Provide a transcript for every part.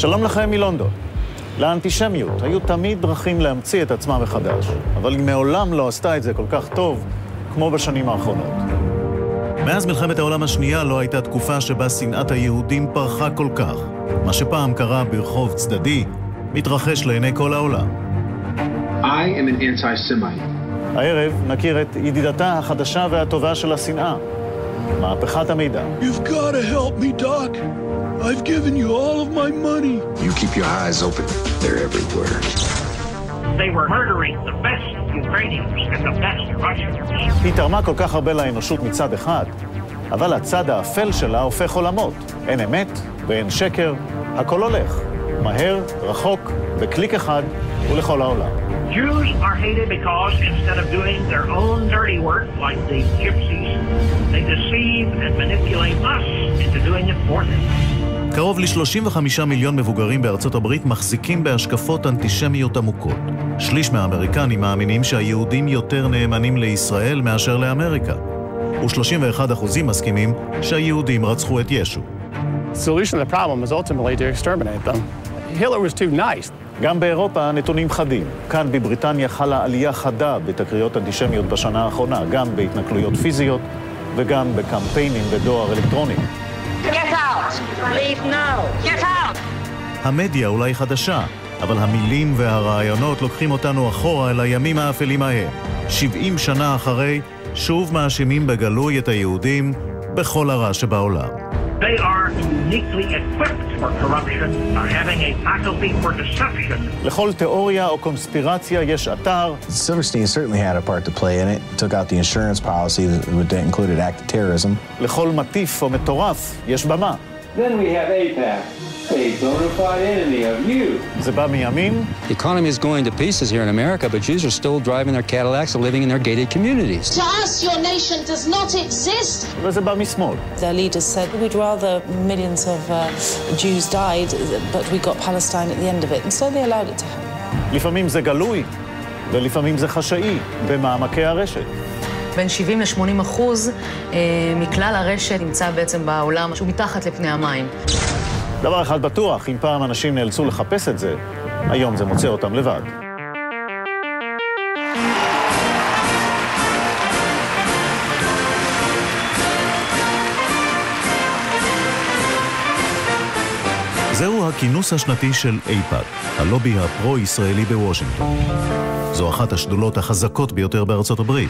שלום לכם מלונדון. לאנטישמיות היו תמיד דרכים להמציא את עצמה מחדש, אבל היא מעולם לא עשתה את זה כל כך טוב כמו בשנים האחרונות. מאז מלחמת העולם השנייה לא הייתה תקופה שבה שנאת היהודים פרחה כל כך. מה שפעם קרה ברחוב צדדי מתרחש לעיני כל העולם. I am an anti-Semite. הערב נכיר את ידידתה החדשה והטובה של השנאה, מהפכת המידע. You've got to help me, Doc. I've given you all of my money. You keep your eyes open. They're everywhere. They were murdering the best Ukrainians and the best Russians. היא תרמה כל כך הרבה לאנושות מצד אחד, אבל הצד האפל שלה הופך עולמות. אין אמת ואין שקר, הכל הולך. מהר, רחוק, בקליק אחד ולכל העולם. Jews are hated because instead of doing their own dirty work like the gypsies, they deceive and manipulate us into doing it for them. קרוב ל-35 מיליון מבוגרים בארצות הברית מחזיקים בהשקפות אנטישמיות עמוקות. שליש מהאמריקנים מאמינים שהיהודים יותר נאמנים לישראל מאשר לאמריקה. ו31% מסכימים שהיהודים רצחו את ישו. The solution to the problem is ultimately to exterminate them. Hitler was too nice. גם באירופה הנתונים חדים. כאן בבריטניה חלה עלייה חדה בתקריות אנטישמיות בשנה האחרונה, גם בהתנכלויות פיזיות וגם בקמפיינים בדואר אלקטרוני. Get out! Leave now! Get out! המדיה אולי חדשה, אבל המילים והרעיונות לוקחים אותנו אחורה אל הימים האפלים ההם. 70 שנה אחרי, שוב מאשימים בגלוי את היהודים בכל הרע שבעולם. They are uniquely equipped for corruption, having a faculty for deception. לכל תיאוריה או קונספירציה יש אתר. Silverstein certainly had a part to play in it. Took out the insurance policy that included act of terrorism. לכל מטיף או מטורף יש במה. Then we have AIPAC, a bona fide enemy of you. זה בא מימין. The economy is going to pieces here in America, but Jews are still driving their Cadillacs and living in their gated communities. To us, your nation does not exist. וזה בא משמאל. Their leaders said we'd rather millions of Jews died, but we got Palestine at the end of it, and so they allowed it to happen. לפעמים זה גלוי, ולפעמים זה חשאי, במעמקי הרשת. בין 70% ל-80% מכלל הרשת נמצא בעצם בעולם שהוא מתחת לפני המים. דבר אחד בטוח, אם פעם אנשים נאלצו לחפש את זה, היום זה מוצא אותם לבד. זהו הכינוס השנתי של אייפאק, הלובי הפרו-ישראלי בוושינגטון. זו אחת השדולות החזקות ביותר בארצות הברית.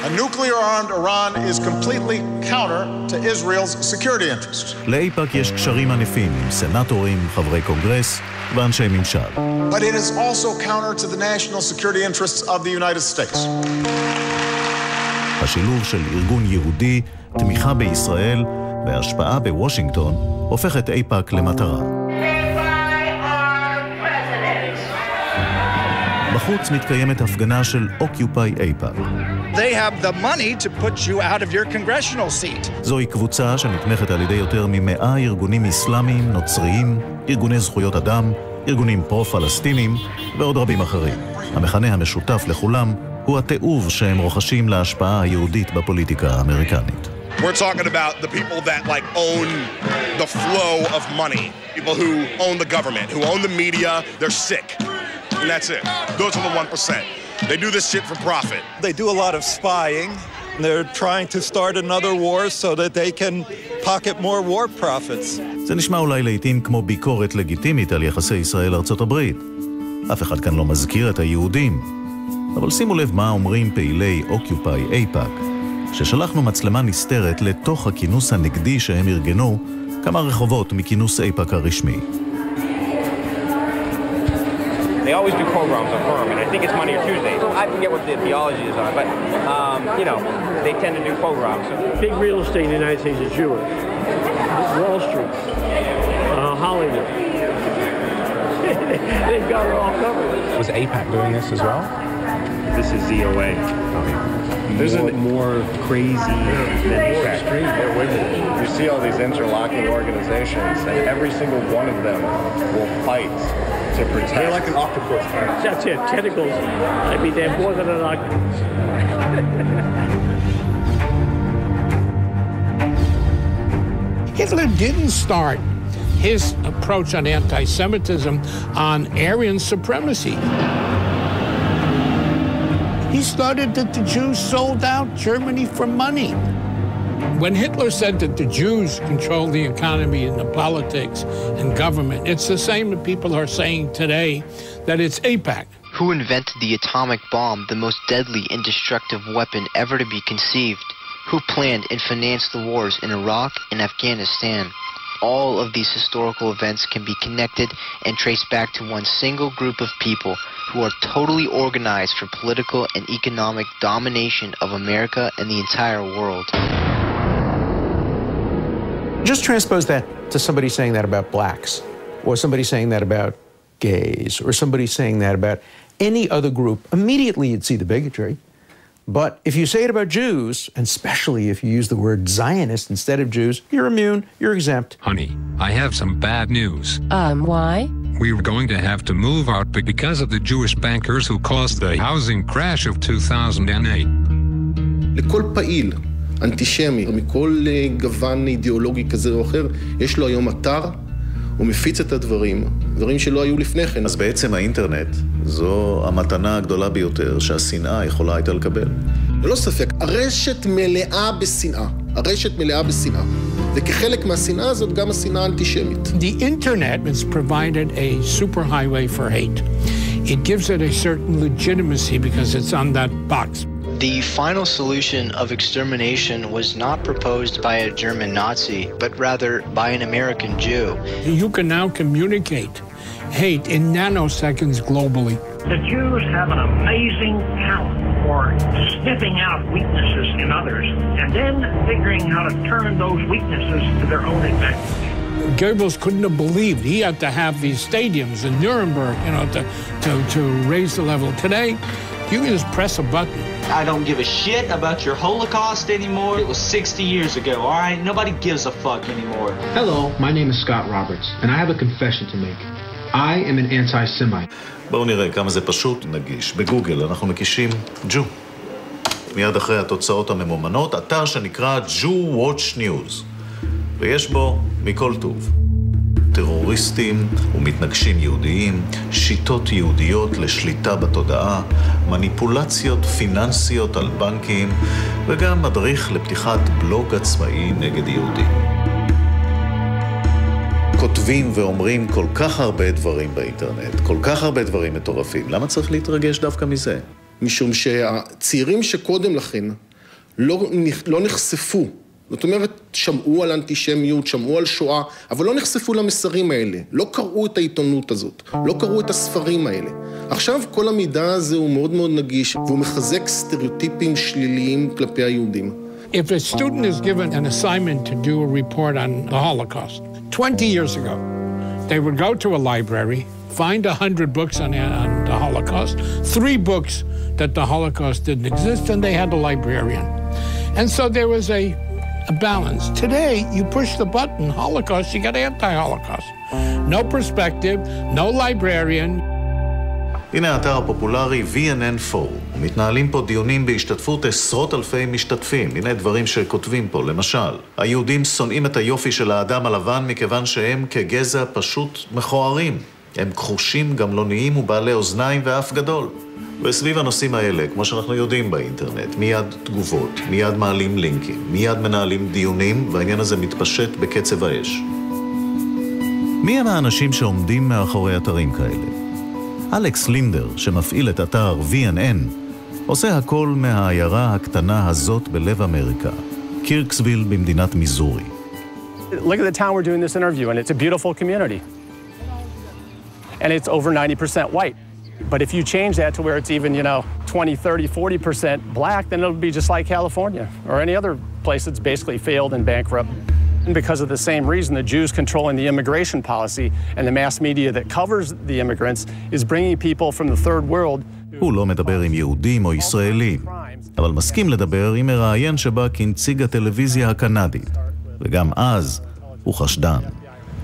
A nuclear-armed Iran is completely counter to Israel's security interests. לאייפאק יש קשרים ענפים עם סנטורים, חברי קונגרס ואנשי ממשל. But it is also counter to the national security interests of the United States. השילוב של ארגון יהודי, תמיכה בישראל והשפעה בוושינגטון הופך את אייפאק למטרה. בחוץ מתקיימת הפגנה של Occupy AIPAC. They have the money to put you out of your congressional seat. זוהי קבוצה שנתמכת על ידי יותר מ100 ארגונים אסלאמיים, נוצריים, ארגוני זכויות אדם, ארגונים פרו-פלסטינים ועוד רבים אחרים. המכנה המשותף לכולם הוא התיעוב שהם רוכשים להשפעה היהודית בפוליטיקה האמריקנית. We're talking about the people that own the flow of money. People who own the government, who own the media, they're sick. And that's it. Those are the 1%. They do this shit for profit. They do a lot of spying. They're trying to start another war so that they can pocket more war profits. זה נשמע אולי לעתים כמו ביקורת לגיטימית על יחסי ישראל-ארצות הברית. אף אחד כאן לא מזכיר את היהודים. אבל שימו לב מה אומרים פעילי Occupy AIPAC, ששלחנו מצלמה נסתרת לתוך הכינוס הנגדי שהם ארגנו כמה רחובות מכינוס AIPAC הרשמי. They always do pogroms on Purim, and I think it's Monday or Tuesday. I forget what the theology is on, but, they tend to do pogroms. Big real estate in the United States is Jewish. Wall Street, Hollywood. They've got it all covered. Was AIPAC doing this as well? This is ZOA. There's more crazy than AIPAC. You see all these interlocking organizations, and every single one of them will fight to protect. They're like an octopus. That's it, tentacles. I mean, they're more than an octopus. Hitler didn't start his approach on anti-Semitism on Aryan supremacy. He started that the Jews sold out Germany for money. When Hitler said that the Jews control the economy and the politics and government, it's the same that people are saying today that it's AIPAC. Who invented the atomic bomb, the most deadly and destructive weapon ever to be conceived? Who planned and financed the wars in Iraq and Afghanistan? All of these historical events can be connected and traced back to one single group of people who are totally organized for political and economic domination of America and the entire world. Just transpose that to somebody saying that about blacks, or somebody saying that about gays, or somebody saying that about any other group. Immediately you'd see the bigotry. But if you say it about Jews, and especially if you use the word Zionist instead of Jews, you're immune, you're exempt. Honey, I have some bad news. Why? We're going to have to move out because of the Jewish bankers who caused the housing crash of 2008. לכל פעיל אנטישמי, מכל גוון אידיאולוגי כזה או אחר, יש לו היום אתר, הוא מפיץ את הדברים שלא היו לפני כן. אז בעצם האינטרנט זו המתנה הגדולה ביותר שהשנאה יכולה הייתה לקבל. ללא ספק, הרשת מלאה בשנאה. וכחלק מהשנאה הזאת גם השנאה האנטישמית. The internet has provided a superhighway for hate. It gives it a certain legitimacy because it's on that box. The final solution of extermination was not proposed by a German Nazi, but rather by an American Jew. You can now communicate hate in nanoseconds globally. The Jews have an amazing talent for sniffing out weaknesses in others and then figuring how to turn those weaknesses to their own advantage. Goebbels couldn't have believed he had to have these stadiums in Nuremberg, to raise the level. Today, you can just press a button. I don't give a shit about your Holocaust anymore. It was 60 years ago, all right? Nobody gives a fuck anymore. Hello, my name is Scott Roberts, and I have a confession to make. I am an anti-Semite. בואו נראה כמה זה פשוט נגיש. בגוגל אנחנו מקישים Jew. מיד אחרי התוצאות הממומנות, אתר שנקרא Jew Watch News. ויש בו מכל טוב. טרוריסטים ומתנגשים יהודיים, שיטות יהודיות לשליטה בתודעה, מניפולציות פיננסיות על בנקים, וגם מדריך לפתיחת בלוג עצמאי נגד יהודים. כותבים ואומרים כל כך הרבה דברים באינטרנט, כל כך הרבה דברים מטורפים. למה צריך להתרגש דווקא מזה? משום שהצעירים שקודם לכן לא נחשפו, זאת אומרת, שמעו על אנטישמיות, שמעו על שואה, אבל לא נחשפו למסרים האלה, לא קראו את העיתונות הזאת, לא קראו את הספרים האלה. עכשיו כל המידע הזה הוא מאוד מאוד נגיש, והוא מחזק סטריאוטיפים שליליים כלפי היהודים. If a student is given an assignment to do a report on the Holocaust, 20 years ago, they would go to a library, find 100 books on the Holocaust, 3 books that the Holocaust didn't exist, and they had a librarian. And so there was a balance. Today, you push the button, Holocaust, you get anti-Holocaust. No perspective, no librarian. הנה האתר הפופולרי VNN4. מתנהלים פה דיונים בהשתתפות עשרות אלפי משתתפים. הנה דברים שכותבים פה. למשל, היהודים שונאים את היופי של האדם הלבן מכיוון שהם כגזע פשוט מכוערים. הם כחושים, גמלוניים ובעלי אוזניים ואף גדול. וסביב הנושאים האלה, כמו שאנחנו יודעים באינטרנט, מיד תגובות, מיד מעלים לינקים, מיד מנהלים דיונים, והעניין הזה מתפשט בקצב האש. מי הם האנשים שעומדים מאחורי אתרים כאלה? אלכס לינדר, שמפעיל את אתר VNN, עושה הכל מהעיירה הקטנה הזאת בלב אמריקה, קירקסוויל במדינת מיזורי. Look at the town we're doing this interview in. It's a beautiful community. And it's over 90% white. But if you change that to where it's even, 20, 30, 40% black, then it'll be just like California or any other place that's basically failed and bankrupt. And because of the same reason, the Jews controlling the immigration policy and the mass media that covers the immigrants is bringing people from the third world. הוא לא מדבר עם יהודים או ישראלים, אבל מסכים לדבר עם מראיין שבא כנציג הטלוויזיה הקנדית. וגם אז הוא חשדן.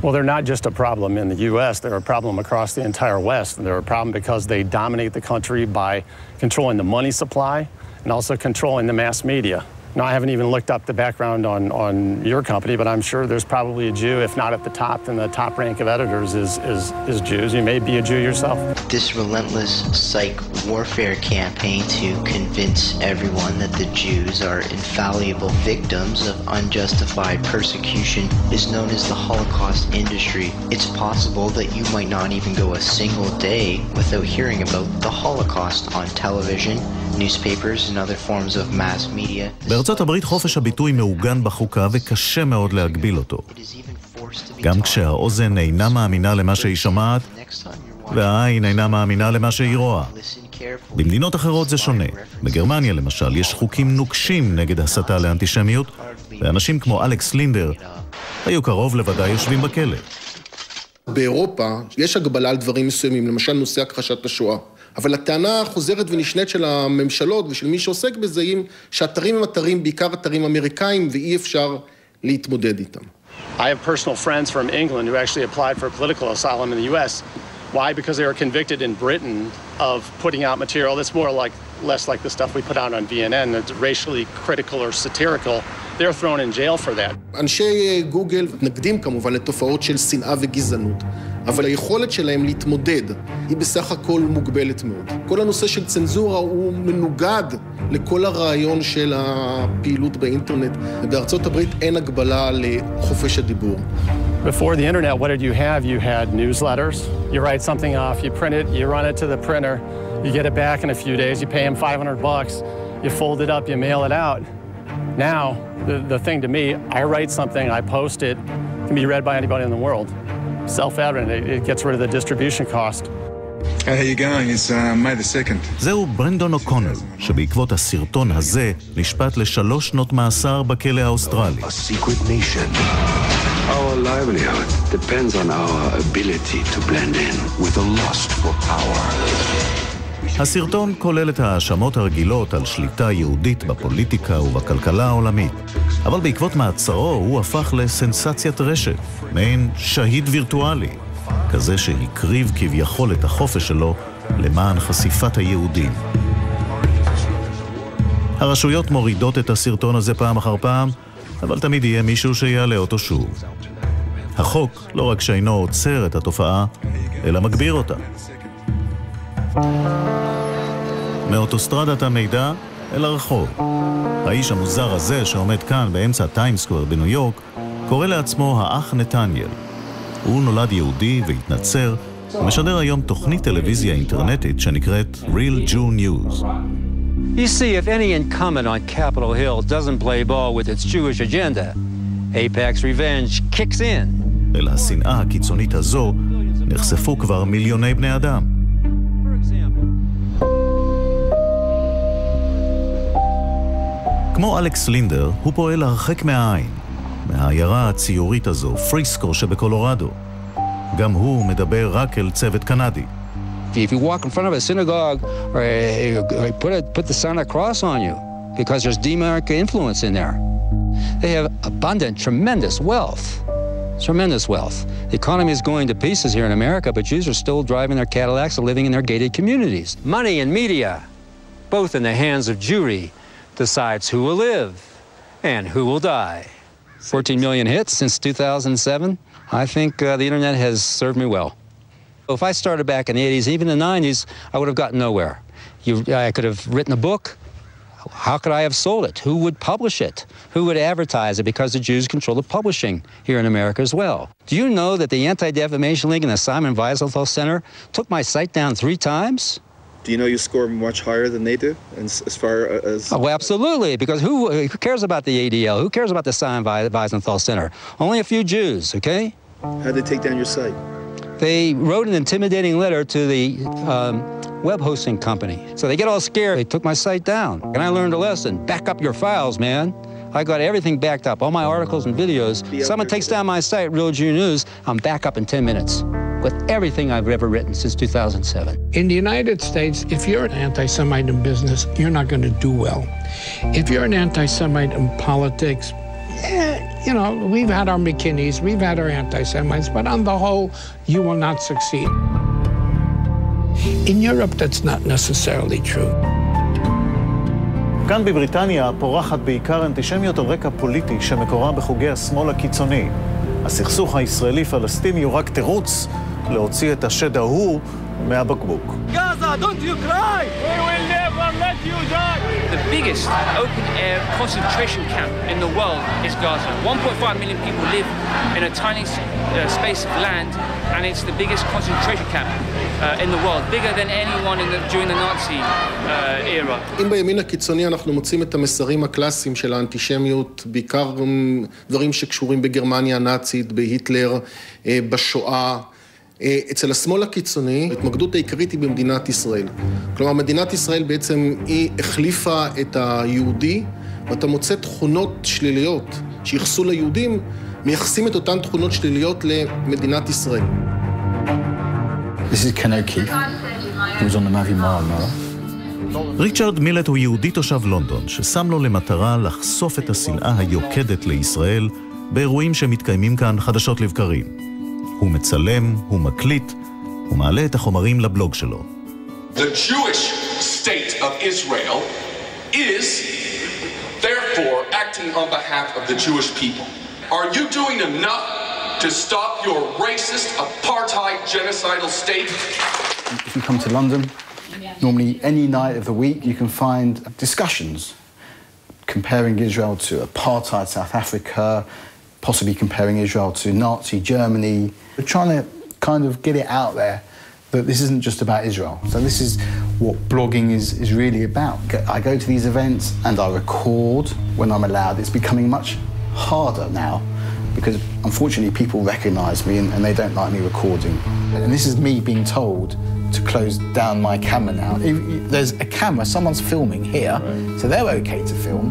Well, they're not just a problem in the U.S. They're a problem across the entire West. And they're a problem because they dominate the country by controlling the money supply and also controlling the mass media. Now, I haven't even looked up the background on your company, but I'm sure there's probably a Jew. If not at the top, then the top rank of editors is Jews. You may be a Jew yourself. This relentless psych warfare campaign to convince everyone that the Jews are infallible victims of unjustified persecution is known as the Holocaust industry. It's possible that you might not even go a single day without hearing about the Holocaust on television, newspapers, and other forms of mass media. בארצות הברית חופש הביטוי מעוגן בחוקה וקשה מאוד להגביל אותו. גם כשהאוזן אינה מאמינה למה שהיא שומעת, והעין אינה מאמינה למה שהיא רואה. במדינות אחרות זה שונה. בגרמניה למשל יש חוקים נוקשים נגד הסתה לאנטישמיות, ואנשים כמו אלכס לינדר היו קרוב לוודאי יושבים בכלא. באירופה יש הגבלה על דברים מסוימים, למשל נושא הכחשת השואה. אבל הטענה החוזרת ונשנית של הממשלות ושל מי שעוסק בזה היא שהאתרים הם אתרים, בעיקר אתרים אמריקאים, ואי אפשר להתמודד איתם. I have personal friends from England who actually applied for political asylum in the U.S. Why? Because they were convicted in Britain of putting out material that's less like the stuff we put out on VNN, that's racially critical or satirical. They're thrown in jail for that. אנשי גוגל מתנגדים כמובן לתופעות של שנאה וגזענות, אבל היכולת שלהם להתמודד היא בסך הכל מוגבלת מאוד. כל הנושא של צנזורה הוא מנוגד לכל הרעיון של הפעילות באינטרנט, ובארצות הברית אין הגבלה לחופש הדיבור. Before the internet, what did you have? You had newsletters. You write something off, you print it, you run it to the printer, you get it back in a few days, you pay him $500, you fold it up, you mail it out. Now, the thing to me, I write something, I post it, it can be read by anybody in the world. Self-evident, it gets rid of the distribution cost. How you going? It's May the 2nd. זהו ברנדון אוקונל, שבעקבות הסרטון הזה נשפט ל3 שנות מאסר בכלא האוסטרלי. A secret nation. Our livelihood depends on our ability to blend in with a lust for power. הסרטון כולל את ההאשמות הרגילות על שליטה יהודית בפוליטיקה ובכלכלה העולמית. אבל בעקבות מעצרו הוא הפך לסנסציית רשת, מעין שהיד וירטואלי, כזה שהקריב כביכול את החופש שלו למען חשיפת היהודים. הרשויות מורידות את הסרטון הזה פעם אחר פעם, אבל תמיד יהיה מישהו שיעלה אותו שוב. החוק לא רק שאינו עוצר את התופעה, אלא מגביר אותה. מאוטוסטרדת המידע אל הרחוב. האיש המוזר הזה שעומד כאן באמצע טיימסקוור בניו יורק, קורא לעצמו האח נתניאל. הוא נולד יהודי והתנצר, ומשדר היום תוכנית טלוויזיה אינטרנטית שנקראת Real Jew News. You see, if any incumbent on Capitol Hill doesn't play ball with its Jewish agenda, Apex Revenge kicks in. אל השנאה הקיצונית הזו נחשפו כבר מיליוני בני אדם. כמו אלכס לינדר, הוא פועל הרחק מהעין, מהעיירה הציורית הזו, פריסקו שבקולורדו. גם הוא מדבר רק אל צוות קנדי. If you walk in front of a synagogue, or put the sign across on you, because there's demonic influence in there. They have abundant, tremendous wealth. Tremendous wealth. The economy is going to pieces here in America, but Jews are still driving their Cadillacs and living in their gated communities. Money and media, both in the hands of Jewry, decides who will live and who will die. 14 million hits since 2007. I think the internet has served me well. If I started back in the 80s, even the 90s, I would have gotten nowhere. I could have written a book. How could I have sold it? Who would publish it? Who would advertise it? Because the Jews control the publishing here in America as well. Do you know that the Anti-Defamation League and the Simon Wiesenthal Center took my site down 3 times? Do you know you score much higher than they do as far as... Oh, absolutely, because who cares about the ADL? Who cares about the Simon Wiesenthal Center? Only a few Jews, okay? How'd they take down your site? They wrote an intimidating letter to the web hosting company. So they get all scared. They took my site down. And I learned a lesson. Back up your files, man. I got everything backed up, all my articles and videos. Someone takes down my site, Real Jew News, I'm back up in 10 minutes with everything I've ever written since 2007. In the United States, if you're an anti-Semite in business, you're not going to do well. If you're an anti-Semite in politics, you know, we've had our McKinneys, we've had our anti-Semites, but on the whole, you will not succeed. In Europe, that's not necessarily true. כאן בבריטניה פורחת בעיקר אנטישמיות על רקע פוליטי שמקורה בחוגי השמאל הקיצוני. הסכסוך הישראלי-פלסטיני הוא רק תירוץ להוציא את השד ההוא מהבקבוק. Gaza, don't you cry! We will never let you die! The biggest open-air concentration camp in the world is Gaza. 1.5 million people live in a tiny space of land, and it's the biggest concentration camp in the world, bigger than anyone during the Nazi era. אם בימין הקיצוני אנחנו מוצאים את המסרים הקלאסיים של האנטישמיות, בעיקר דברים שקשורים בגרמניה הנאצית, בהיטלר, בשואה, אצל השמאל הקיצוני, ההתמקדות העיקרית היא במדינת ישראל. כלומר, מדינת ישראל בעצם היא החליפה את היהודי, ואתה מוצא תכונות שליליות שיחסו ליהודים, מייחסים את אותן תכונות שליליות למדינת ישראל. This is Ken O'Keefe, who's on the movie Mile. ריצ'רד מילט הוא יהודי תושב לונדון, ששם לו למטרה לחשוף את השנאה היוקדת לישראל באירועים שמתקיימים כאן חדשות לבקרים. הוא מצלם, הוא מקליט, הוא מעלה את החומרים לבלוג שלו. The Jewish state of Israel is therefore acting on behalf of the Jewish people. Are you doing enough to stop your racist, apartheid, genocidal state? If you come to London, normally any night of the week you can find discussions comparing Israel to apartheid South Africa, possibly comparing Israel to Nazi Germany. We're trying to kind of get it out there that this isn't just about Israel. So this is what blogging is really about. I go to these events and I record when I'm allowed. It's becoming much harder now because unfortunately people recognize me and they don't like me recording. And this is me being told to close down my camera now. There's a camera, someone's filming here, so they're okay to film,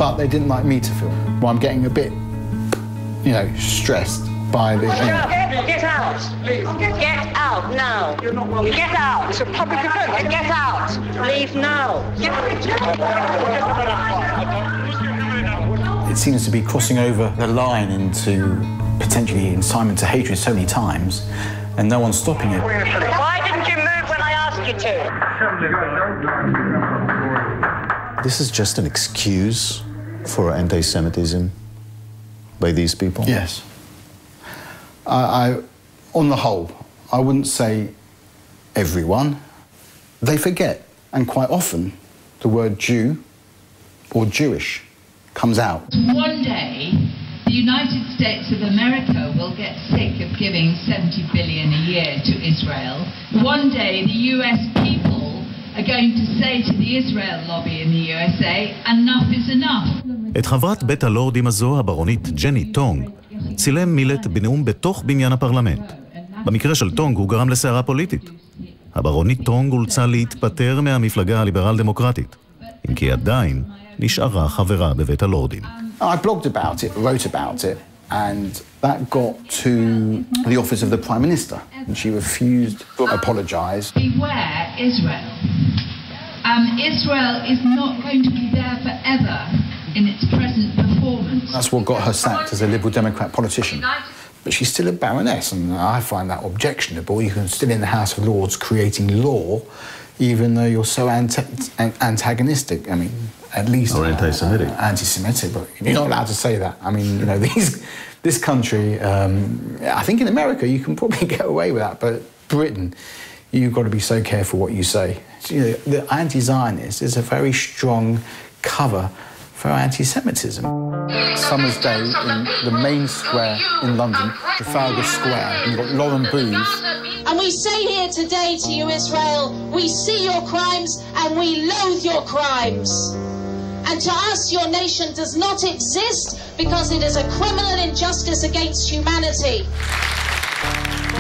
but they didn't like me to film. Well, I'm getting a bit, stressed by the... Get out! Get out now! Get out! It's a public event! Get out! Leave now! It seems to be crossing over the line into potentially incitement to hatred so many times, and no one's stopping it. Why didn't you move when I asked you to? This is just an excuse for anti-Semitism by these people? Yes. On the whole, I wouldn't say everyone. They forget, and quite often, the word Jew or Jewish comes out. One day, the United States of America will get sick of giving $70 billion a year to Israel. One day, the US people are going to say to the Israel lobby in the USA, enough is enough. את חברת בית הלורדים הזו, הברונית ג'ני טונג, צילם מילט בנאום בתוך בניין הפרלמנט. במקרה של טונג הוא גרם לסערה פוליטית. הברונית טונג הולצה להתפטר מהמפלגה הליברל-דמוקרטית, אם כי עדיין נשארה חברה בבית הלורדים. I blogged about it, wrote about it, and that got to the office of the Prime Minister, and she refused to apologize. Beware Israel. Israel is not going to be there forever in its present performance. That's what got her sacked as a Liberal Democrat politician. But she's still a baroness, and I find that objectionable. You can still in the House of Lords creating law, even though you're so antagonistic. I mean, at least... Or anti-Semitic. Anti-Semitic, but you're not allowed to say that. I mean, this country, I think in America you can probably get away with that, but Britain, you've got to be so careful what you say. The anti-Zionist is a very strong cover for anti-Semitism. Summer's Day in the main square in London, Trafalgar Square, and you've got Lauren Booth. And we say here today to you, Israel, we see your crimes and we loathe your crimes. And to us, your nation does not exist because it is a criminal injustice against humanity.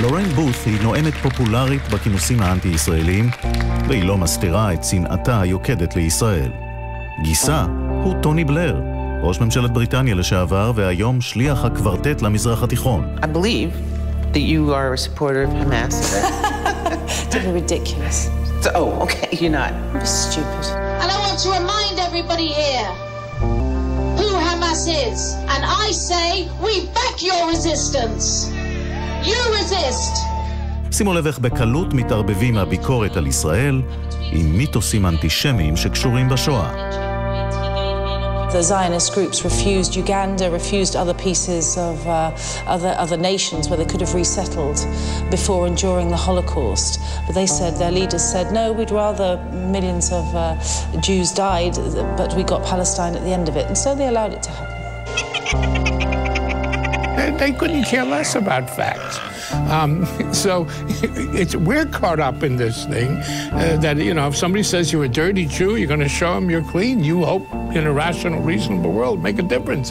לורן בות' היא נואמת פופולרית בכינוסים האנטי-ישראלים, והיא לא מסתירה את שנאתה היוקדת לישראל. גיסה הוא טוני בלר, ראש ממשלת בריטניה לשעבר, והיום שליח הקוורטט למזרח התיכון. I believe that you are a supporter of Hamas. Don't be ridiculous. Oh, okay, you're not. You're stupid. And I want to remind everybody here who Hamas is. And I say, we back your resistance. You resist. שימו לב איך בקלות מתערבבים הביקורת על ישראל עם מיתוסים אנטישמיים שקשורים בשואה. The Zionist groups refused Uganda, refused other pieces of other nations where they could have resettled before and during the Holocaust. But they said, their leaders said, no, we'd rather millions of Jews died, but we got Palestine at the end of it. And so they allowed it to happen. They couldn't care less about facts. So we're caught up in this thing that, you know, if somebody says you're a dirty Jew, you're going to show them you're clean. You hope in a rational, reasonable world make a difference.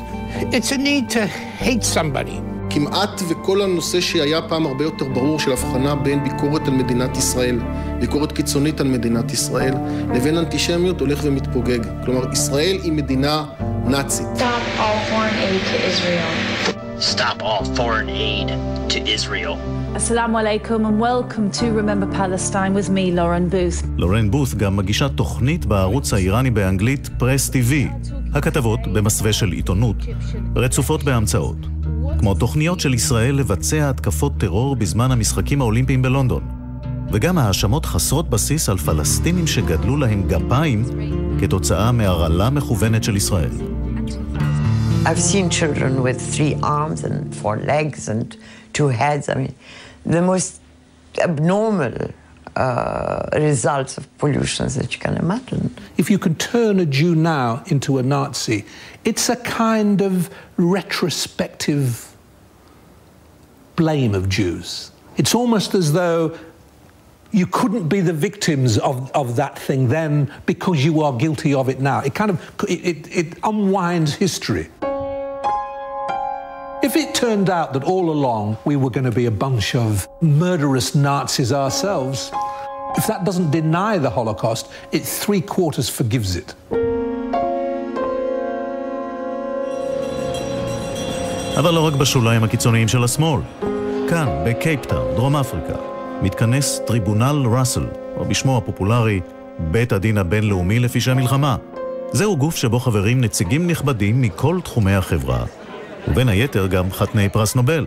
It's a need to hate somebody. כמעט וכל הנושא שהיה פעם הרבה יותר ברור של הבחנה בין ביקורת על מדינת ישראל, ביקורת קיצונית על מדינת ישראל, לבין אנטישמיות הולך ומתפוגג. כלומר, ישראל היא מדינה נאצית. Stop all foreign aid to Israel. Stop all foreign aid to Israel. Assalamu alaikum and welcome to Remember Palestine with me, Lauren Booth. לורן בות' גם מגישה תוכנית בערוץ האיראני באנגלית פרס TV. הכתבות במסווה של עיתונות רצופות בהמצאות. כמו תוכניות של ישראל לבצע התקפות טרור בזמן המשחקים האולימפיים בלונדון. וגם האשמות חסרות בסיס על פלסטינים שגדלו להם גפיים כתוצאה מהרעלה מכוונת של ישראל. I've seen children with 3 arms and 4 legs and 2 heads. I mean, the most abnormal results of pollutions that you can imagine. If you can turn a Jew now into a Nazi, it's a kind of retrospective blame of Jews. It's almost as though you couldn't be the victims of that thing then because you are guilty of it now. It kind of, it unwinds history. If it turned out that all along we were going to be a bunch of murderous Nazis ourselves, if that doesn't deny the Holocaust, it 3/4 forgives it. אבל לא רק בשוליים הקיצוניים של השמאל. כאן, בקייפטאון, דרום אפריקה, מתכנס טריבונל ראסל, או בשמו הפופולרי, בית הדין הבינלאומי לפשעי מלחמה. זהו גוף שבו חברים נציגים נכבדים מכל תחומי החברה, ובין היתר גם חתני פרס נובל.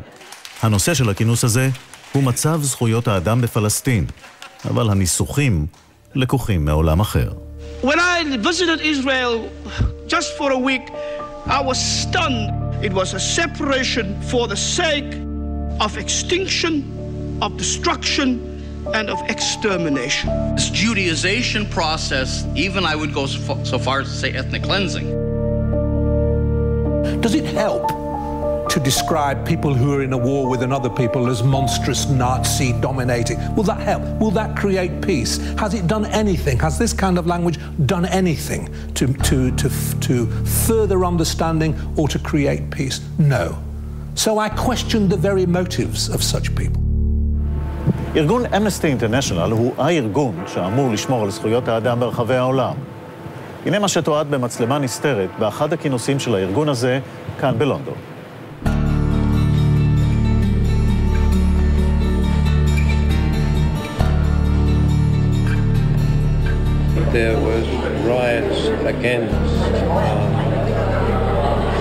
הנושא של הכינוס הזה הוא מצב זכויות האדם בפלסטין, אבל הניסוחים לקוחים מעולם אחר. When I visited Israel just for a week, I was stunned. It was a separation for the sake of extinction, of destruction, and of extermination. This Judaization process, even I would go so far as to say ethnic cleansing. Does it help to describe people who are in a war with another people as monstrous Nazi dominating? Will that help? Will that create peace? Has it done anything? Has this kind of language done anything to further understanding or to create peace? No. So I question the very motives of such people. ארגון אמנסטי אינטרנשיונל הוא הארגון שאמור לשמור על זכויות האדם ברחבי העולם. הנה מה שתועד במצלמה נסתרת באחד הכינוסים של הארגון הזה כאן בלונדון. There was riots against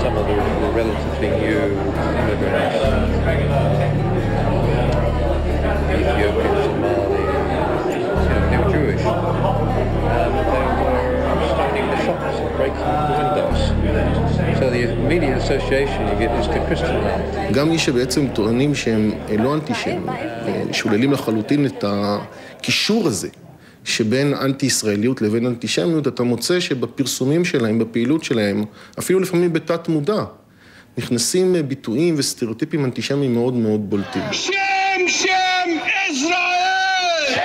some of the relatively new immigrants, Ethiopian, Somali, they were Jewish, and they were stoning the shops and breaking the windows. So the immediate association you get is to Christian land. גם מי שבעצם טוענים שהם לא אנטישמים, שוללים לחלוטין את הקישור הזה, שבין אנטי-ישראליות לבין אנטישמיות, אתה מוצא שבפרסומים שלהם, בפעילות שלהם, אפילו לפעמים בתת מודע, נכנסים ביטויים וסטריאוטיפים אנטישמיים מאוד מאוד בולטים. שם ישראל!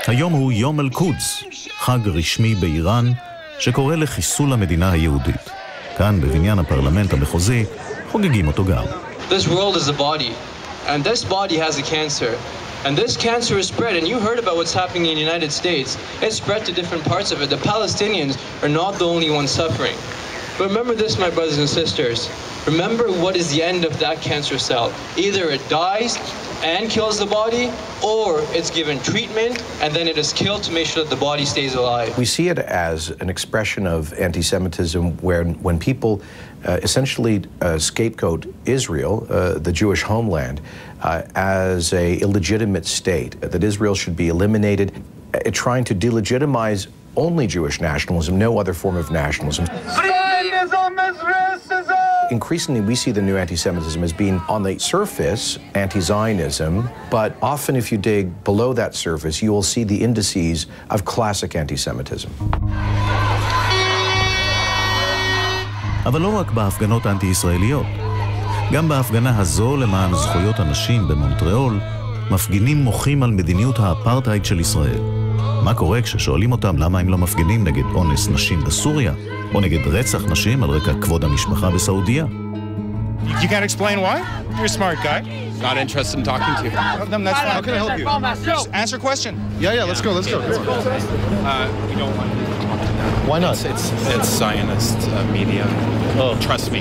היום הוא יום אל-קודס, חג רשמי באיראן, שקורא לחיסול המדינה היהודית. כאן, בבניין הפרלמנט המחוזי, חוגגים אותו גם. This world is a body, and this body has a cancer. And this cancer is spread, and you heard about what's happening in the United States. It's spread to different parts of it. The Palestinians are not the only ones suffering. But remember this, my brothers and sisters. Remember what is the end of that cancer cell. Either it dies and kills the body, or it's given treatment, and then it is killed to make sure that the body stays alive. We see it as an expression of anti-Semitism when people essentially scapegoat Israel, the Jewish homeland, as an illegitimate state, that Israel should be eliminated, trying to delegitimize only Jewish nationalism, no other form of nationalism. Increasingly, we see the new anti-Semitism as being, on the surface, anti-Zionism, but often if you dig below that surface, you will see the indices of classic anti-Semitism. אבל לא רק בהפגנות האנטי-ישראליות. גם בהפגנה הזו למען זכויות הנשים במונטריאול, מפגינים מוחים על מדיניות האפרטהייד של ישראל. מה קורה כששואלים אותם למה הם לא מפגינים נגד אונס נשים בסוריה, או נגד רצח נשים על רקע כבוד המשפחה בסעודיה? You can't explain why? You're a smart guy. Not interested in talking to you. Then that's fine. How can I help you? Just answer a question. Yeah, let's go. You don't want to talk to them. Why not? It's Zionist media. Oh. Trust me.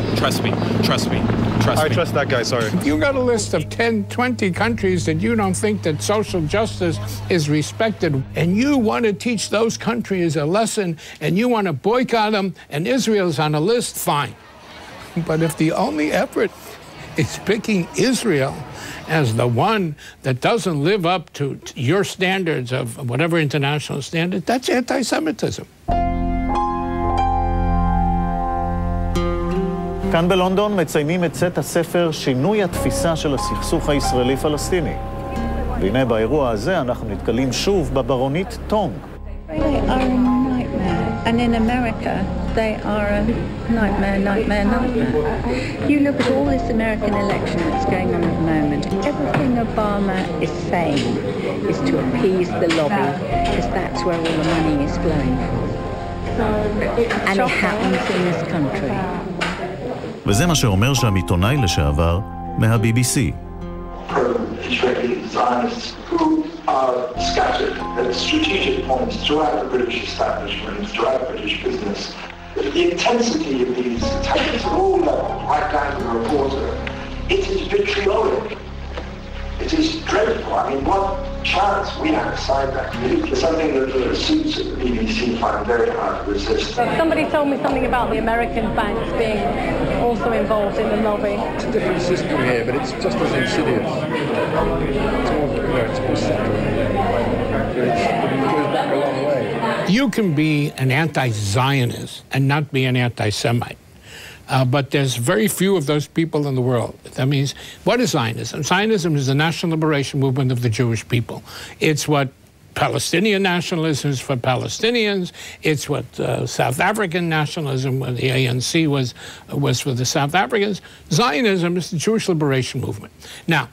I trust that guy, sorry. You got a list of 10, 20 countries that you don't think that social justice is respected, and you want to teach those countries a lesson, and you want to boycott them, and Israel's on a list, fine. But if the only effort is picking Israel as the one that doesn't live up to your standards of whatever international standard, that's anti-Semitism. כאן בלונדון מציינים את צאת הספר שינוי התפיסה של הסכסוך הישראלי-פלסטיני. והנה באירוע הזה אנחנו נתקלים שוב בברונית טונג. They are a nightmare, and in America they are a nightmare. You look at all this American election that's going on at the moment. Everything Obama is saying is to appease the lobby, because that's where all the money is flowing from. And it happens in this country. וזה מה שאומר שם עיתונאי לשעבר מה-BBC. Israeli Zionists who are scattered at strategic points throughout the British establishment, throughout British business. The intensity of these attacks at all levels, right down to the reporter, it is vitriolic. It is dreadful. I mean, what chance we have aside that? It's something that the suits at the BBC find very hard to resist. Somebody told me something about the American banks being also involved in the lobby. It's a different system here, but it's just as insidious. It's more subtle. It goes back a long way. You can be an anti-Zionist and not be an anti-Semite. But there's very few of those people in the world. That means, what is Zionism? Zionism is the national liberation movement of the Jewish people. It's what Palestinian nationalism is for Palestinians. It's what South African nationalism, when the ANC was for the South Africans. Zionism is the Jewish liberation movement. Now,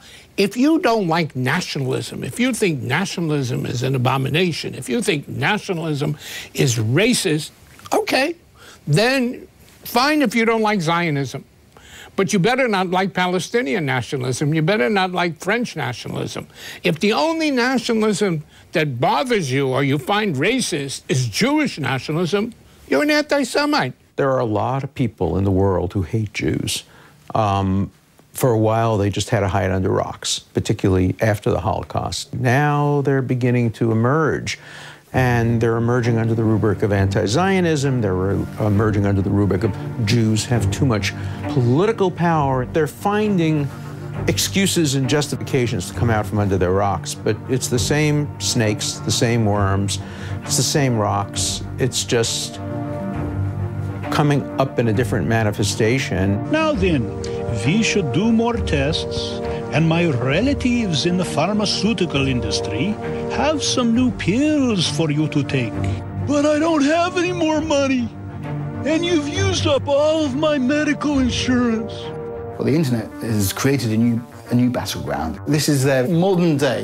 if you don't like nationalism, if you think nationalism is an abomination, if you think nationalism is racist, okay, then fine if you don't like Zionism. But you better not like Palestinian nationalism. You better not like French nationalism. If the only nationalism that bothers you or you find racist is Jewish nationalism, you're an anti-Semite. There are a lot of people in the world who hate Jews. For a while, they just had to hide under rocks, particularly after the Holocaust. Now they're beginning to emerge. And they're emerging under the rubric of anti-Zionism. They're emerging under the rubric of Jews have too much political power. They're finding excuses and justifications to come out from under their rocks. But it's the same snakes, the same worms, it's the same rocks. It's just coming up in a different manifestation. Now then, we should do more tests, and my relatives in the pharmaceutical industry have some new pills for you to take. But I don't have any more money, and you've used up all of my medical insurance. Well, the internet has created a new battleground. This is their modern day,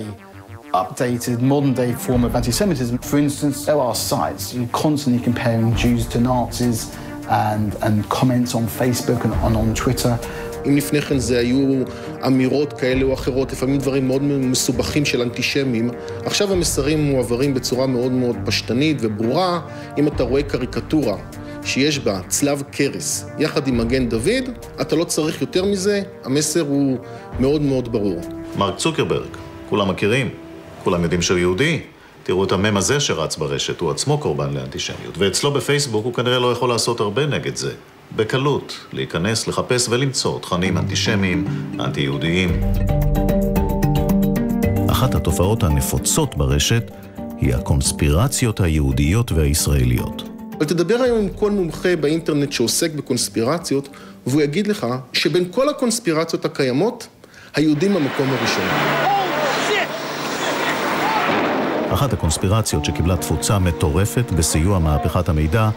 updated, modern day form of anti-Semitism. For instance, there are sites constantly comparing Jews to Nazis and comments on Facebook and on Twitter. אם לפני כן זה היו אמירות כאלה או אחרות, לפעמים דברים מאוד מסובכים של אנטישמים, עכשיו המסרים מועברים בצורה מאוד מאוד פשטנית וברורה. אם אתה רואה קריקטורה שיש בה צלב קרס יחד עם מגן דוד, אתה לא צריך יותר מזה, המסר הוא מאוד מאוד ברור. מרק צוקרברג, כולם מכירים, כולם יודעים שהוא יהודי. תראו את המם הזה שרץ ברשת, הוא עצמו קורבן לאנטישמיות, ואצלו בפייסבוק הוא כנראה לא יכול לעשות הרבה נגד זה. בקלות, להיכנס, לחפש ולמצוא תכנים אנטישמיים, אנטי-יהודיים. אחת התופעות הנפוצות ברשת היא הקונספירציות היהודיות והישראליות. אבל תדבר היום עם כל מומחה באינטרנט שעוסק בקונספירציות, והוא יגיד לך שבין כל הקונספירציות הקיימות, היהודים במקום הראשון. אחת הקונספירציות שקיבלה תפוצה מטורפת בסיוע מהפכת המידע,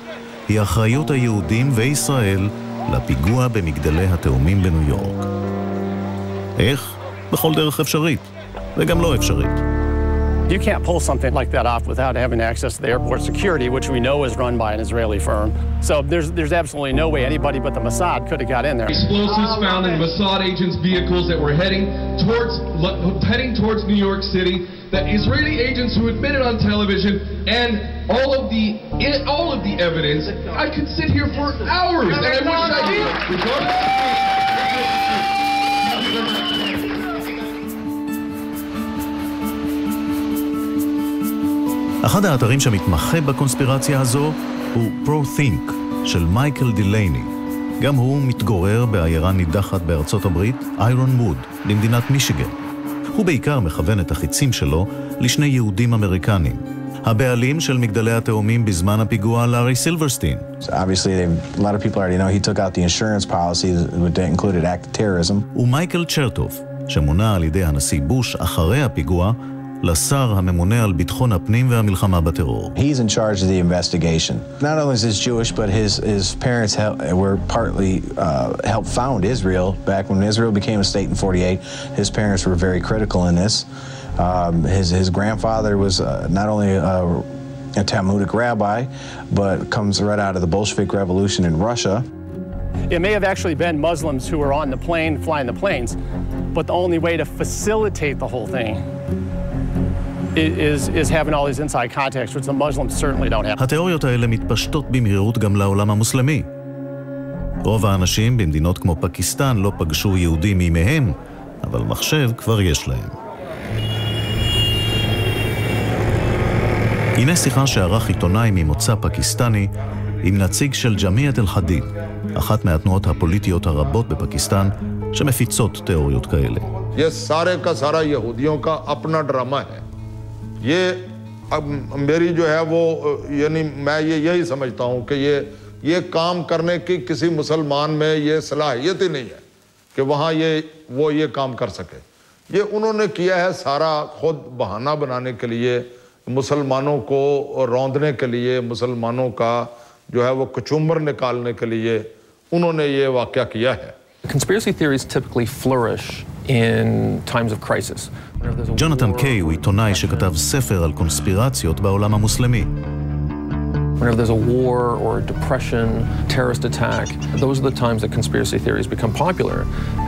היא אחריות היהודים וישראל לפיגוע במגדלי התאומים בניו יורק. איך? בכל דרך אפשרית, וגם לא אפשרית. You can't pull something like that off without having access to the airport security, which we know is run by an Israeli firm. So there's absolutely no way anybody but the Mossad could have got in there. Explosives found in Mossad agents' vehicles that were heading towards New York City. The Israeli agents who admitted on television, and all of the evidence. I could sit here for hours, and I wish I did. אחד האתרים שמתמחה בקונספירציה הזו הוא ProThink של מייקל דילייני. גם הוא מתגורר בעיירה נידחת בארצות הברית, איירון ווד, למדינת מישיגן. הוא בעיקר מכוון את החיצים שלו לשני יהודים אמריקנים. הבעלים של מגדלי התאומים בזמן הפיגוע, לארי סילברסטין. Obviously, a lot of people already know he took out the insurance policy that included act of terrorism. ומייקל צ'רטוף, שמונה על ידי הנשיא בוש אחרי הפיגוע, לשר הממונה על ביטחון הפנים והמלחמה בטרור. He's in charge of the investigation. Not only is he Jewish, but his parents were partly helped found Israel back when Israel became a state in 48. His parents were very critical in this. His grandfather was not only a Talmudic rabbi, but comes right out of the Bolshevik Revolution in Russia. It may have actually been Muslims who were on the plane, flying the planes, but the only way to facilitate the whole thing is having all these inside contacts, which the Muslims certainly don't have. התיאוריות האלה מתפשטות במהירות גם לעולם המוסלמי. רוב האנשים במדינות כמו פקיסטן לא פגשו יהודים מימיהם, אבל מחשב כבר יש להם. הנה שיחה שערך עיתונאי ממוצא פקיסטני עם נציג של ג'מיעת אל-חדיד, אחת מהתנועות הפוליטיות הרבות בפקיסטן שמפיצות תיאוריות כאלה. ये सारे का सारा यहूदियों का अपना drama है. ये अब मेरी जो है वो यानी मैं यही समझता हूँ कि ये काम करने की किसी मुसलमान में ये सलाहियत ही नहीं है कि वहाँ वो ये काम कर सके. ये उन्होंने किया है सारा खुद बहाना बनाने के लिए, मुसलमानों को रौंदने के लिए, मुसलमानों का जो है वो कचूमर निकालने के लिए उन्होंने ये वाक़या किया है. Conspiracy theories typically flourish in times of crisis. ג'ונתן קיי הוא עיתונאי שכתב ספר על קונספירציות בעולם המוסלמי. Whenever there's a war or a depression, terrorist attack, those are the times that conspiracy theories become popular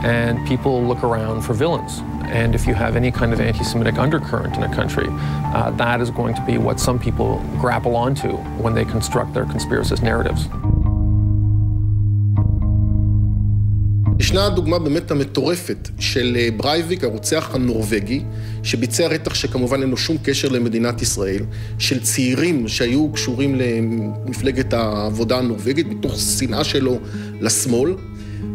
and people look around for villains. And if you have any kind of anti-Semitic undercurrent in a country, that is going to be what some people grapple onto when they construct their conspiracist narratives. ישנה דוגמה באמת המטורפת של ברייביק, הרוצח הנורווגי, שביצע רצח שכמובן אין לו שום קשר למדינת ישראל, של צעירים שהיו קשורים למפלגת העבודה הנורווגית, מתוך שנאה שלו לשמאל,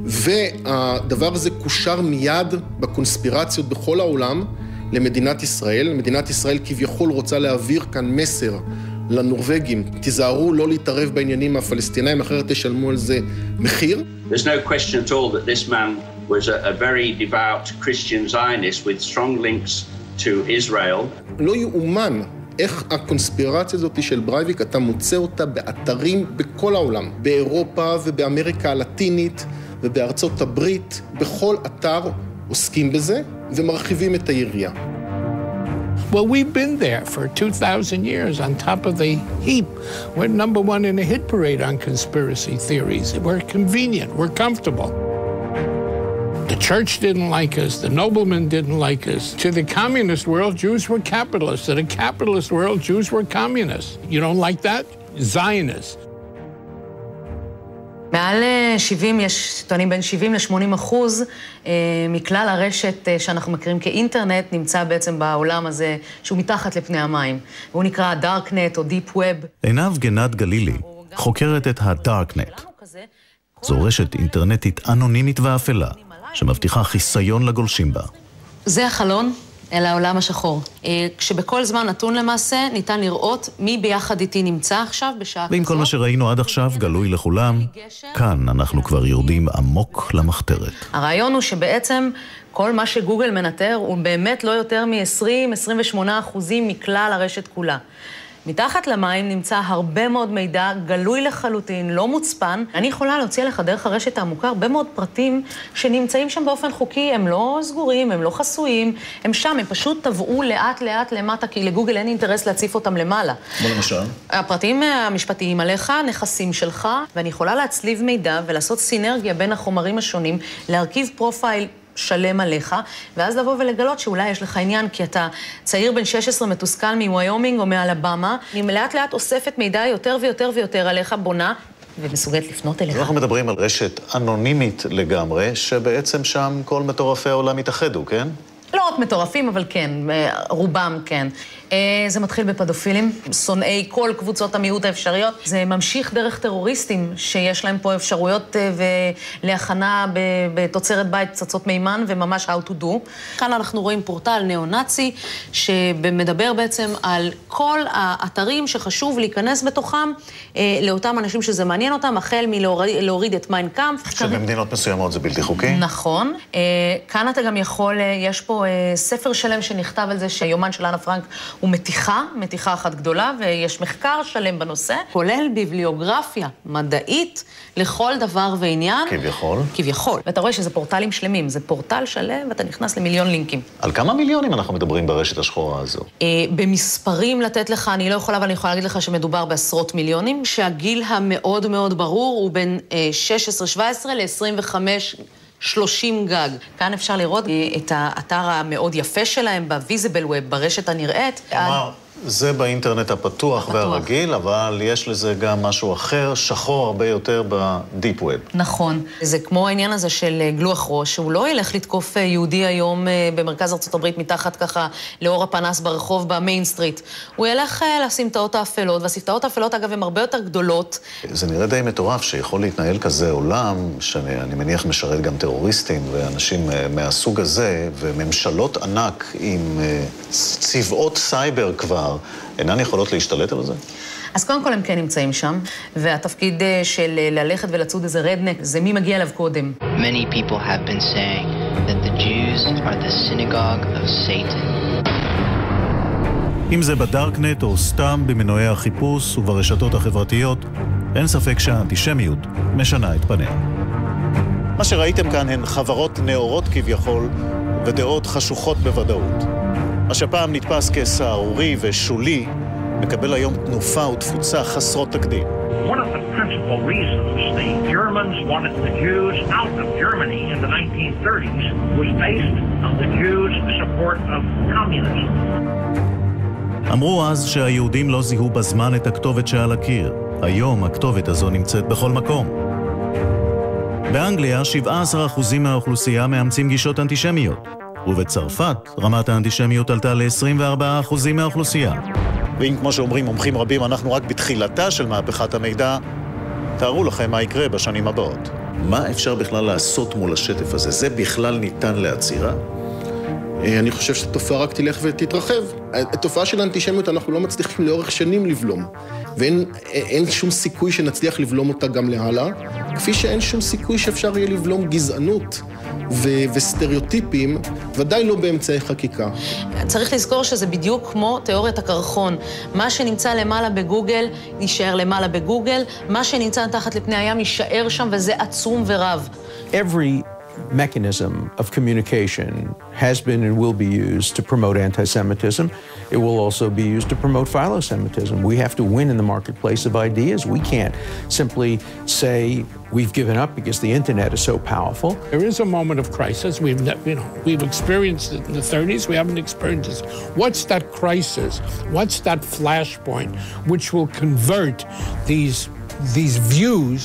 והדבר הזה קושר מיד בקונספירציות בכל העולם למדינת ישראל. מדינת ישראל כביכול רוצה להעביר כאן מסר לנורווגים, תיזהרו לא להתערב בעניינים הפלסטינאים, אחרת תשלמו על זה מחיר. There's no question at all that this man was a very devout Christian Zionist with strong links to Israel. לא יאומן איך הקונספירציה הזאת של ברייביק, אתה מוצא אותה באתרים בכל העולם, באירופה ובאמריקה הלטינית ובארצות הברית, בכל אתר עוסקים בזה ומרחיבים את היריעה. Well, we've been there for 2,000 years on top of the heap. We're number one in a hit parade on conspiracy theories. We're convenient. We're comfortable. The church didn't like us. The noblemen didn't like us. To the communist world, Jews were capitalists. To the capitalist world, Jews were communists. You don't like that? Zionists. מעל 70, יש טוענים בין 70% ל-80% מכלל הרשת שאנחנו מכירים כאינטרנט נמצא בעצם בעולם הזה שהוא מתחת לפני המים. והוא נקרא דארקנט או דיפ ווב. עינב גנד גלילי חוקרת את הדארקנט. זו רשת אינטרנטית אנונימית ואפלה שמבטיחה חיסיון לגולשים בה. זה החלון אל העולם השחור. כשבכל זמן נתון למעשה ניתן לראות מי ביחד איתי נמצא עכשיו בשעה כזאת. ועם כל מה שראינו עד עכשיו גלוי לכולם, כאן אנחנו כבר יורדים עמוק למחתרת. הרעיון הוא שבעצם כל מה שגוגל מנטר הוא באמת לא יותר מ-20-28% מכלל הרשת כולה. מתחת למים נמצא הרבה מאוד מידע, גלוי לחלוטין, לא מוצפן. אני יכולה להוציא לך דרך הרשת העמוקה הרבה מאוד פרטים שנמצאים שם באופן חוקי, הם לא סגורים, הם לא חסויים, הם שם, הם פשוט טבעו לאט לאט למטה, כי לגוגל אין אינטרס להציף אותם למעלה. כמו למשל? הפרטים המשפטיים עליך, נכסים שלך, ואני יכולה להצליב מידע ולעשות סינרגיה בין החומרים השונים, להרכיב פרופייל שלם עליך, ואז לבוא ולגלות שאולי יש לך עניין, כי אתה צעיר בן 16 מתוסכל מוויומינג או מאלבמה, אני לאט לאט אוספת מידע יותר ויותר ויותר עליך, בונה, ומסוגלת לפנות אליך. אנחנו מדברים על רשת אנונימית לגמרי, שבעצם שם כל מטורפי העולם התאחדו, כן? לא רק מטורפים, אבל כן, רובם כן. זה מתחיל בפדופילים, שונאי כל קבוצות המיעוט האפשריות. זה ממשיך דרך טרוריסטים שיש להם פה אפשרויות להכנה בתוצרת בית, פצצות מימן וממש how to do. כאן אנחנו רואים פורטל ניאו-נאצי שמדבר בעצם על כל האתרים שחשוב להיכנס בתוכם לאותם אנשים שזה מעניין אותם, החל מלהוריד את מיין קאמפף. שבמדינות מסוימות זה בלתי חוקי. נכון. כאן אתה גם יכול, יש פה ספר שלם שנכתב על זה שהיומן של אנה פרנק הוא מתיחה אחת גדולה, ויש מחקר שלם בנושא, כולל ביבליוגרפיה מדעית לכל דבר ועניין. כביכול. כביכול. ואתה רואה שזה פורטלים שלמים, זה פורטל שלם ואתה נכנס למיליון לינקים. על כמה מיליונים אנחנו מדברים ברשת השחורה הזו? במספרים לתת לך, אני לא יכולה, אבל אני יכולה להגיד לך שמדובר בעשרות מיליונים, שהגיל המאוד מאוד ברור הוא בין 16-17 ל-25-30 גג. כאן אפשר לראות את האתר המאוד יפה שלהם, ב-Visible Web, ברשת הנראית. כלומר, זה באינטרנט הפתוח והרגיל, אבל יש לזה גם משהו אחר, שחור הרבה יותר בדיפ ווב. נכון. זה כמו העניין הזה של גלוח ראש, שהוא לא ילך לתקוף יהודי היום במרכז ארצות הברית מתחת ככה לאור הפנס ברחוב במיין סטריט. הוא ילך לסמטאות האפלות, והסמטאות האפלות אגב הן הרבה יותר גדולות. זה נראה די מטורף שיכול להתנהל כזה עולם, שאני מניח משרת גם טרוריסטים ואנשים מהסוג הזה, וממשלות ענק עם צבאות סייבר כבר, אינן יכולות להשתלט על זה? אז קודם כל הם כן נמצאים שם, והתפקיד של ללכת ולצוד איזה רדנק, זה מי מגיע אליו קודם. Many people have been saying that the Jews are the synagogue of Satan. אם זה בדארקנט או סתם במנועי החיפוש וברשתות החברתיות, אין ספק שהאנטישמיות משנה את פניה. מה שראיתם כאן הן חברות נאורות כביכול ודעות חשוכות בוודאות. מה שפעם נתפס כסערורי ושולי, מקבל היום תנופה ותפוצה חסרות תקדים. One of the principal reasons the Germans wanted the Jews out of Germany in the 1930s was based on the Jews' support of communism. אמרו אז שהיהודים לא זיהו בזמן את הכתובת שעל הקיר. היום הכתובת הזו נמצאת בכל מקום. באנגליה 17% מהאוכלוסייה מאמצים גישות אנטישמיות. ובצרפת רמת האנטישמיות עלתה ל-24% מהאוכלוסייה. ואם כמו שאומרים מומחים רבים, אנחנו רק בתחילתה של מהפכת המידע, תארו לכם מה יקרה בשנים הבאות. מה אפשר בכלל לעשות מול השטף הזה? זה בכלל ניתן לעצירה? אני חושב שהתופעה רק תלך ותתרחב. התופעה של האנטישמיות אנחנו לא מצליחים לאורך שנים לבלום, ואין שום סיכוי שנצליח לבלום אותה גם להלאה, כפי שאין שום סיכוי שאפשר יהיה לבלום גזענות וסטריאוטיפים, ודאי לא באמצעי חקיקה. צריך לזכור שזה בדיוק כמו תיאוריית הקרחון. מה שנמצא למעלה בגוגל, יישאר למעלה בגוגל, מה שנמצא תחת לפני הים יישאר שם, וזה עצום ורב. Every mechanism of communication has been and will be used to promote anti-Semitism. It will also be used to promote philo-Semitism. We have to win in the marketplace of ideas. We can't simply say we've given up because the internet is so powerful. There is a moment of crisis. We've experienced it in the 30s. We haven't experienced this. What's that crisis? What's that flashpoint which will convert these views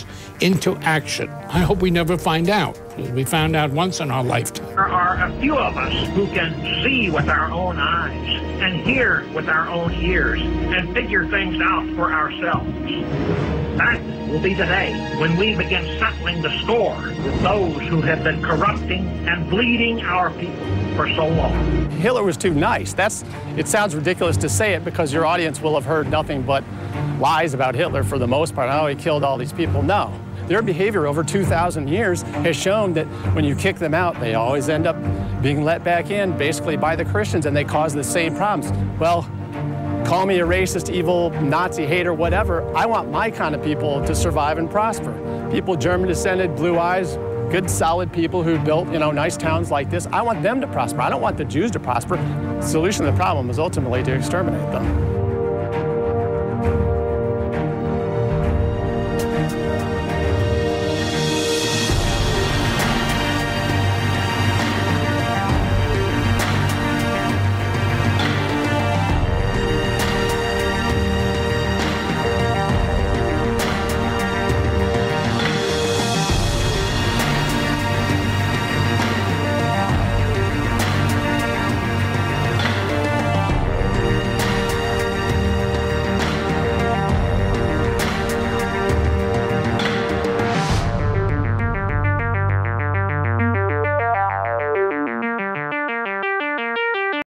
into action? I hope we never find out. We found out once in our lifetime. There are a few of us who can see with our own eyes and hear with our own ears and figure things out for ourselves. That will be the day when we begin settling the score with those who have been corrupting and bleeding our people for so long. Hitler was too nice. It sounds ridiculous to say it because your audience will have heard nothing but lies about Hitler for the most part, how he killed all these people. No. Their behavior over 2,000 years has shown that when you kick them out, they always end up being let back in, basically by the Christians, and they cause the same problems. Well, call me a racist, evil, Nazi hater, whatever. I want my kind of people to survive and prosper. People German descended, blue eyes, good, solid people who built, nice towns like this. I want them to prosper. I don't want the Jews to prosper. The solution to the problem is ultimately to exterminate them.